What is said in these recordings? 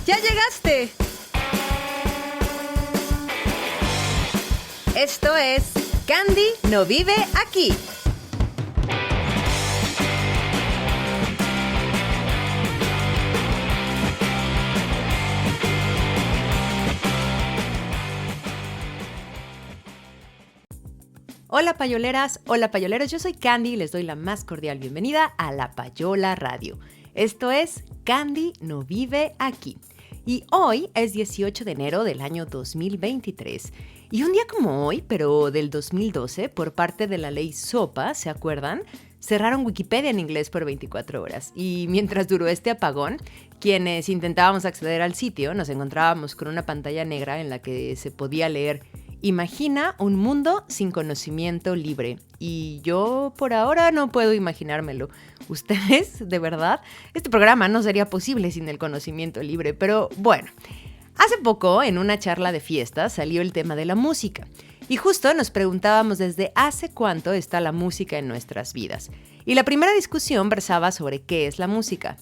¡Ya llegaste! Esto es Candy no vive aquí. Hola payoleras, hola payoleros, yo soy Candy y les doy la más cordial bienvenida a La Payola Radio. Esto es Candy no vive aquí. Y hoy es 18 de enero del año 2023. Y un día como hoy, pero del 2012, por parte de la ley SOPA, ¿se acuerdan? Cerraron Wikipedia en inglés por 24 horas. Y mientras duró este apagón, quienes intentábamos acceder al sitio nos encontrábamos con una pantalla negra en la que se podía leer: imagina un mundo sin conocimiento libre. Y yo por ahora no puedo imaginármelo. ¿Ustedes, de verdad? Este programa no sería posible sin el conocimiento libre, pero bueno. Hace poco, en una charla de fiesta, salió el tema de la música. Y justo nos preguntábamos desde hace cuánto está la música en nuestras vidas. Y la primera discusión versaba sobre qué es la música.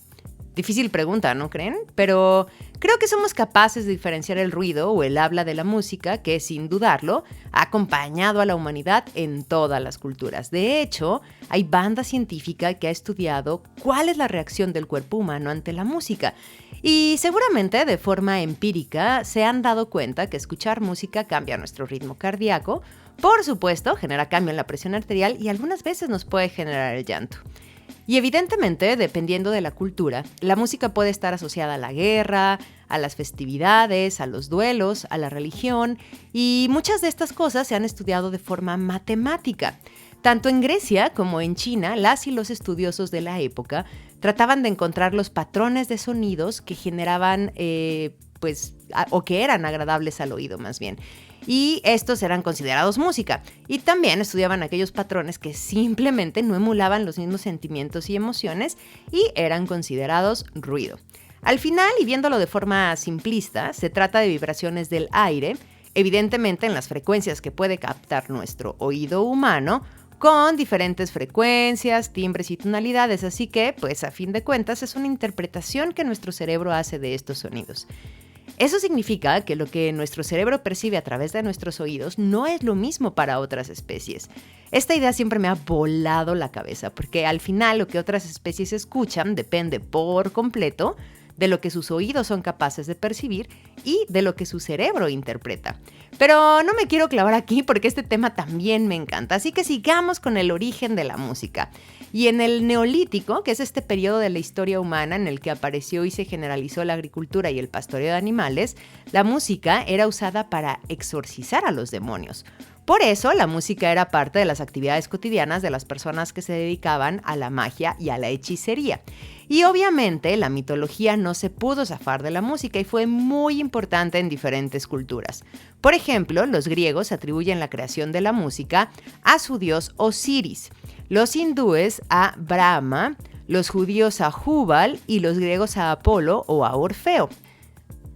Difícil pregunta, ¿no creen? Pero creo que somos capaces de diferenciar el ruido o el habla de la música, que sin dudarlo ha acompañado a la humanidad en todas las culturas. De hecho, hay banda científica que ha estudiado cuál es la reacción del cuerpo humano ante la música. Y seguramente de forma empírica se han dado cuenta que escuchar música cambia nuestro ritmo cardíaco, por supuesto genera cambio en la presión arterial y algunas veces nos puede generar el llanto. Y evidentemente, dependiendo de la cultura, la música puede estar asociada a la guerra, a las festividades, a los duelos, a la religión, y muchas de estas cosas se han estudiado de forma matemática. Tanto en Grecia como en China, las y los estudiosos de la época trataban de encontrar los patrones de sonidos que generaban, o que eran agradables al oído más bien. Y estos eran considerados música. Y también estudiaban aquellos patrones que simplemente no emulaban los mismos sentimientos y emociones y eran considerados ruido. Al final, y viéndolo de forma simplista, se trata de vibraciones del aire, evidentemente en las frecuencias que puede captar nuestro oído humano, con diferentes frecuencias, timbres y tonalidades. Así que, pues a fin de cuentas, es una interpretación que nuestro cerebro hace de estos sonidos. Eso significa que lo que nuestro cerebro percibe a través de nuestros oídos no es lo mismo para otras especies. Esta idea siempre me ha volado la cabeza, porque al final lo que otras especies escuchan depende por completo de lo que sus oídos son capaces de percibir y de lo que su cerebro interpreta. Pero no me quiero clavar aquí porque este tema también me encanta, así que sigamos con el origen de la música. Y en el Neolítico, que es este periodo de la historia humana en el que apareció y se generalizó la agricultura y el pastoreo de animales, la música era usada para exorcizar a los demonios. Por eso, la música era parte de las actividades cotidianas de las personas que se dedicaban a la magia y a la hechicería. Y obviamente, la mitología no se pudo zafar de la música y fue muy importante en diferentes culturas. Por ejemplo, los griegos atribuyen la creación de la música a su dios Osiris, los hindúes a Brahma, los judíos a Júbal y los griegos a Apolo o a Orfeo.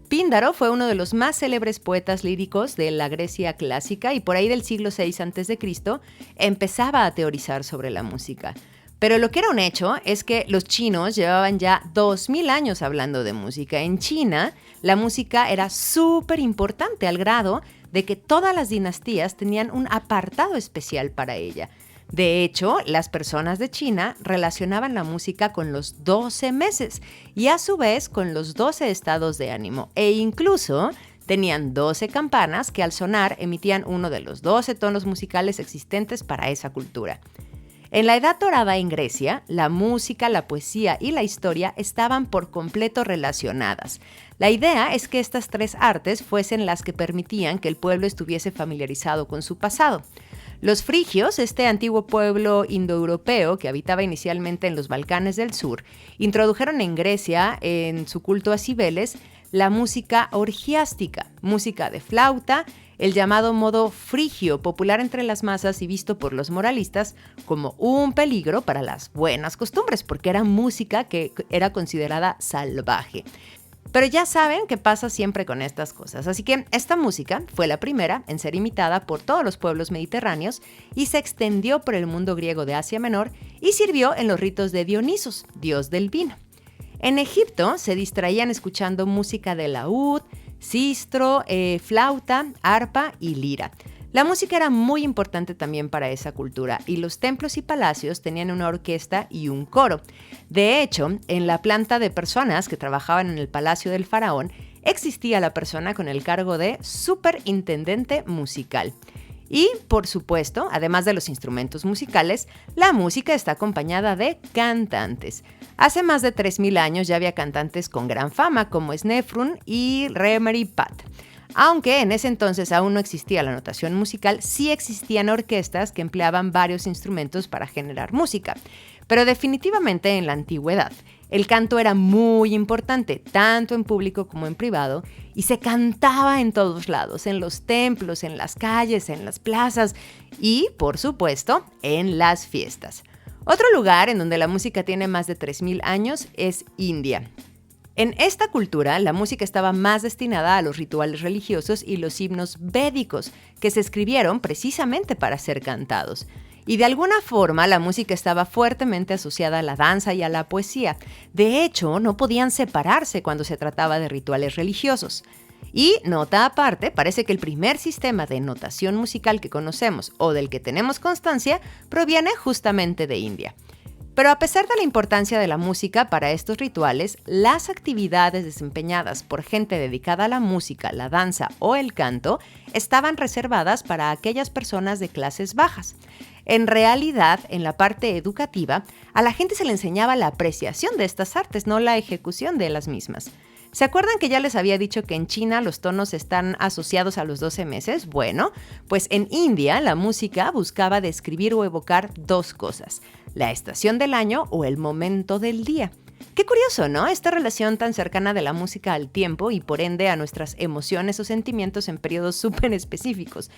Píndaro fue uno de los más célebres poetas líricos de la Grecia clásica y por ahí del siglo VI a.C. empezaba a teorizar sobre la música. Pero lo que era un hecho es que los chinos llevaban ya 2000 años hablando de música. En China, la música era súper importante al grado de que todas las dinastías tenían un apartado especial para ella. De hecho, las personas de China relacionaban la música con los 12 meses y a su vez con los 12 estados de ánimo e incluso tenían 12 campanas que al sonar emitían uno de los 12 tonos musicales existentes para esa cultura. En la Edad Dorada en Grecia, la música, la poesía y la historia estaban por completo relacionadas. La idea es que estas tres artes fuesen las que permitían que el pueblo estuviese familiarizado con su pasado. Los frigios, este antiguo pueblo indoeuropeo que habitaba inicialmente en los Balcanes del Sur, introdujeron en Grecia, en su culto a Cibeles, la música orgiástica, música de flauta, el llamado modo frigio, popular entre las masas y visto por los moralistas como un peligro para las buenas costumbres, porque era música que era considerada salvaje. Pero ya saben qué pasa siempre con estas cosas, así que esta música fue la primera en ser imitada por todos los pueblos mediterráneos y se extendió por el mundo griego de Asia Menor y sirvió en los ritos de Dionisos, dios del vino. En Egipto se distraían escuchando música de laúd, sistro, flauta, arpa y lira. La música era muy importante también para esa cultura y los templos y palacios tenían una orquesta y un coro. De hecho, en la planta de personas que trabajaban en el palacio del faraón, existía la persona con el cargo de superintendente musical. Y, por supuesto, además de los instrumentos musicales, la música está acompañada de cantantes. Hace más de 3000 años ya había cantantes con gran fama como Snefrun y Remery Pat. Aunque en ese entonces aún no existía la notación musical, sí existían orquestas que empleaban varios instrumentos para generar música. Pero definitivamente en la antigüedad, el canto era muy importante, tanto en público como en privado, y se cantaba en todos lados, en los templos, en las calles, en las plazas y, por supuesto, en las fiestas. Otro lugar en donde la música tiene más de 3000 años es India. En esta cultura, la música estaba más destinada a los rituales religiosos y los himnos védicos, que se escribieron precisamente para ser cantados. Y de alguna forma, la música estaba fuertemente asociada a la danza y a la poesía. De hecho, no podían separarse cuando se trataba de rituales religiosos. Y, nota aparte, parece que el primer sistema de notación musical que conocemos o del que tenemos constancia proviene justamente de India. Pero a pesar de la importancia de la música para estos rituales, las actividades desempeñadas por gente dedicada a la música, la danza o el canto estaban reservadas para aquellas personas de clases bajas. En realidad, en la parte educativa, a la gente se le enseñaba la apreciación de estas artes, no la ejecución de las mismas. ¿Se acuerdan que ya les había dicho que en China los tonos están asociados a los 12 meses? Bueno, pues en India la música buscaba describir o evocar dos cosas: la estación del año o el momento del día. Qué curioso, ¿no? Esta relación tan cercana de la música al tiempo y por ende a nuestras emociones o sentimientos en periodos súper específicos.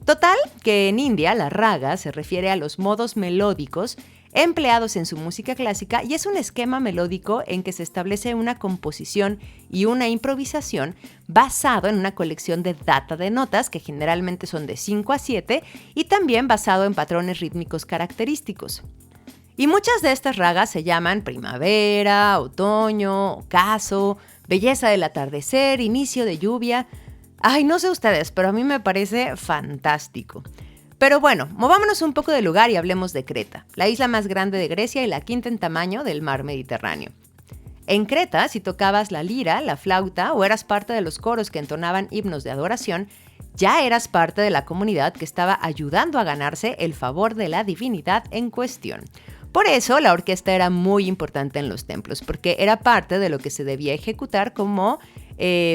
Total, que en India la raga se refiere a los modos melódicos empleados en su música clásica y es un esquema melódico en que se establece una composición y una improvisación basado en una colección de data de notas que generalmente son de 5 a 7 y también basado en patrones rítmicos característicos. Y muchas de estas ragas se llaman primavera, otoño, ocaso, belleza del atardecer, inicio de lluvia. Ay, no sé ustedes, pero a mí me parece fantástico. Pero bueno, movámonos un poco de lugar y hablemos de Creta, la isla más grande de Grecia y la quinta en tamaño del mar Mediterráneo. En Creta, si tocabas la lira, la flauta o eras parte de los coros que entonaban himnos de adoración, ya eras parte de la comunidad que estaba ayudando a ganarse el favor de la divinidad en cuestión. Por eso la orquesta era muy importante en los templos, porque era parte de lo que se debía ejecutar como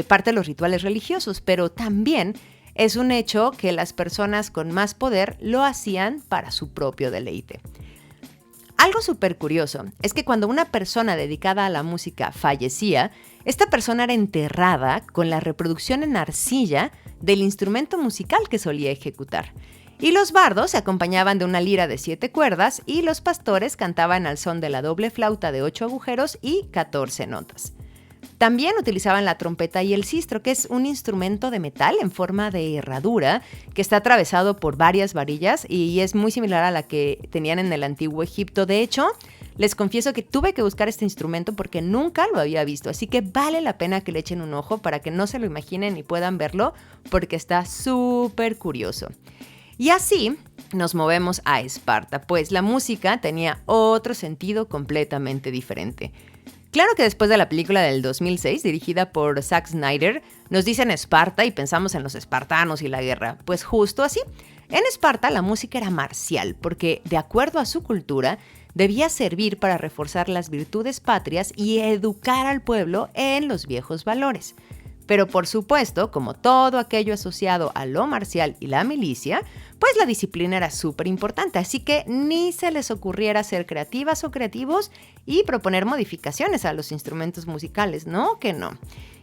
parte de los rituales religiosos, pero también es un hecho que las personas con más poder lo hacían para su propio deleite. Algo súper curioso es que cuando una persona dedicada a la música fallecía, esta persona era enterrada con la reproducción en arcilla del instrumento musical que solía ejecutar. Y los bardos se acompañaban de una lira de 7 cuerdas y los pastores cantaban al son de la doble flauta de 8 agujeros y 14 notas. También utilizaban la trompeta y el sistro, que es un instrumento de metal en forma de herradura que está atravesado por varias varillas y es muy similar a la que tenían en el antiguo Egipto. De hecho, les confieso que tuve que buscar este instrumento porque nunca lo había visto, así que vale la pena que le echen un ojo para que no se lo imaginen y puedan verlo porque está súper curioso. Y así nos movemos a Esparta, pues la música tenía otro sentido completamente diferente. Claro que después de la película del 2006, dirigida por Zack Snyder, nos dicen Esparta y pensamos en los espartanos y la guerra. Pues justo así. En Esparta la música era marcial, porque de acuerdo a su cultura, debía servir para reforzar las virtudes patrias y educar al pueblo en los viejos valores. Pero por supuesto, como todo aquello asociado a lo marcial y la milicia, pues la disciplina era súper importante, así que ni se les ocurriera ser creativas o creativos y proponer modificaciones a los instrumentos musicales, ¿no? Que no.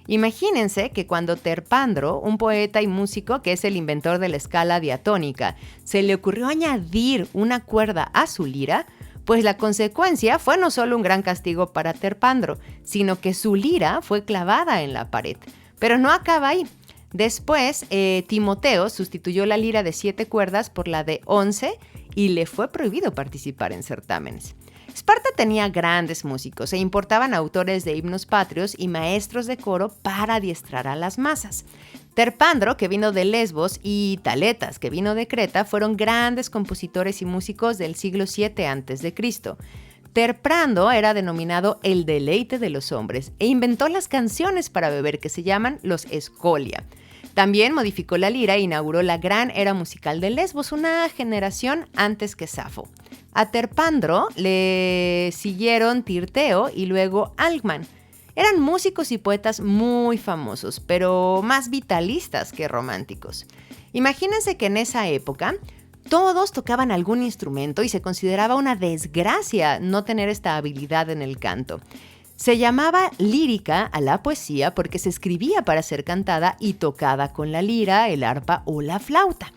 Imagínense que cuando Terpandro, un poeta y músico que es el inventor de la escala diatónica, se le ocurrió añadir una cuerda a su lira, pues la consecuencia fue no solo un gran castigo para Terpandro, sino que su lira fue clavada en la pared. Pero no acaba ahí. Después, Timoteo sustituyó la lira de 7 cuerdas por la de 11 y le fue prohibido participar en certámenes. Esparta tenía grandes músicos e importaban autores de himnos patrios y maestros de coro para adiestrar a las masas. Terpandro, que vino de Lesbos, y Taletas, que vino de Creta, fueron grandes compositores y músicos del siglo VII a.C. Terprando era denominado el deleite de los hombres e inventó las canciones para beber que se llaman los escolia. También modificó la lira e inauguró la gran era musical de Lesbos, una generación antes que Safo. A Terpandro le siguieron Tirteo y luego Alcman. Eran músicos y poetas muy famosos, pero más vitalistas que románticos. Imagínense que en esa época todos tocaban algún instrumento y se consideraba una desgracia no tener esta habilidad en el canto. Se llamaba lírica a la poesía porque se escribía para ser cantada y tocada con la lira, el arpa o la flauta.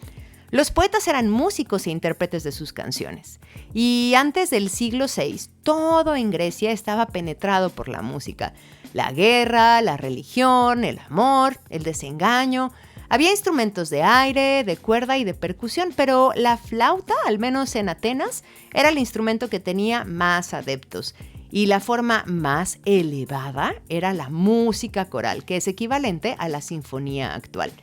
Los poetas eran músicos e intérpretes de sus canciones. Y antes del siglo VI, todo en Grecia estaba penetrado por la música. La guerra, la religión, el amor, el desengaño. Había instrumentos de aire, de cuerda y de percusión, pero la flauta, al menos en Atenas, era el instrumento que tenía más adeptos. Y la forma más elevada era la música coral, que es equivalente a la sinfonía actual.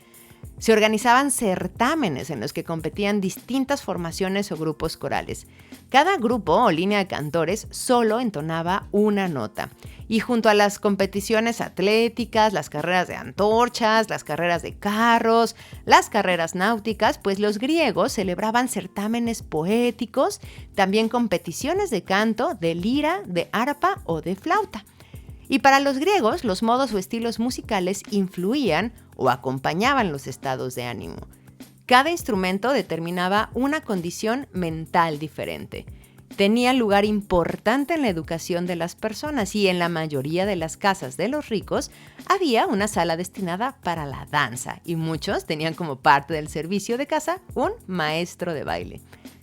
Se organizaban certámenes en los que competían distintas formaciones o grupos corales. Cada grupo o línea de cantores solo entonaba una nota. Y junto a las competiciones atléticas, las carreras de antorchas, las carreras de carros, las carreras náuticas, pues los griegos celebraban certámenes poéticos, también competiciones de canto, de lira, de arpa o de flauta. Y para los griegos, los modos o estilos musicales influían o acompañaban los estados de ánimo. Cada instrumento determinaba una condición mental diferente. Tenía lugar importante en la educación de las personas y en la mayoría de las casas de los ricos había una sala destinada para la danza y muchos tenían como parte del servicio de casa un maestro de baile.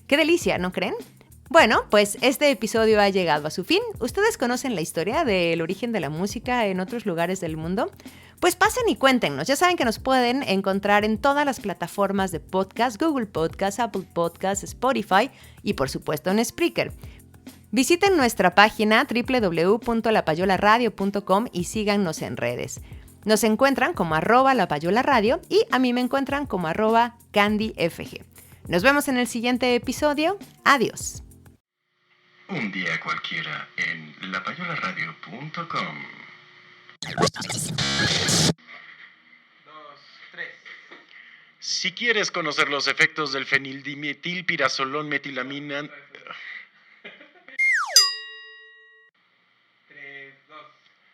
¡Qué delicia!, ¿no creen? Bueno, pues este episodio ha llegado a su fin. ¿Ustedes conocen la historia del origen de la música en otros lugares del mundo? Pues pasen y cuéntenos. Ya saben que nos pueden encontrar en todas las plataformas de podcast, Google Podcast, Apple Podcast, Spotify y por supuesto en Spreaker. Visiten nuestra página www.lapayolaradio.com y síganos en redes. Nos encuentran como @lapayolaradio y a mí me encuentran como @candyfg. Nos vemos en el siguiente episodio. Adiós. Un día cualquiera en lapayolaradio.com. 2, 3. Si quieres conocer los efectos del fenildimetilpirazolón metilamina... 3, 2.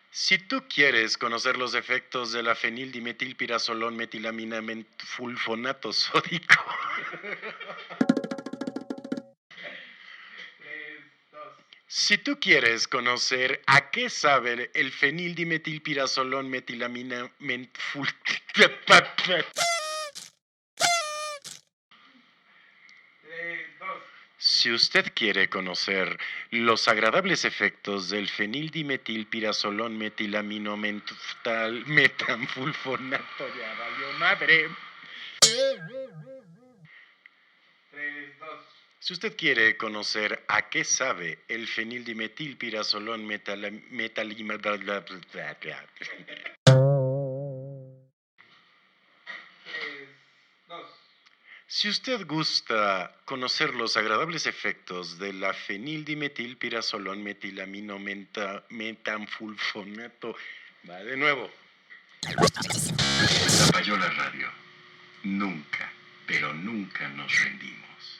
Si tú quieres conocer los efectos de la fenildimetilpirazolón metilamina fulfonato sódico... Si tú quieres conocer a qué sabe el fenildimetilpirazolón metilamina Si usted quiere conocer los agradables efectos del fenildimetilpirazolón metilamino metanfulfonato, ya valió madre. 3, 2. Si usted quiere conocer a qué sabe el fenildimetilpirazolón Si usted gusta conocer los agradables efectos de la fenildimetilpirazolón metilamino metanfulfonato, va de nuevo. La Payola Radio. Nunca, pero nunca nos rendimos.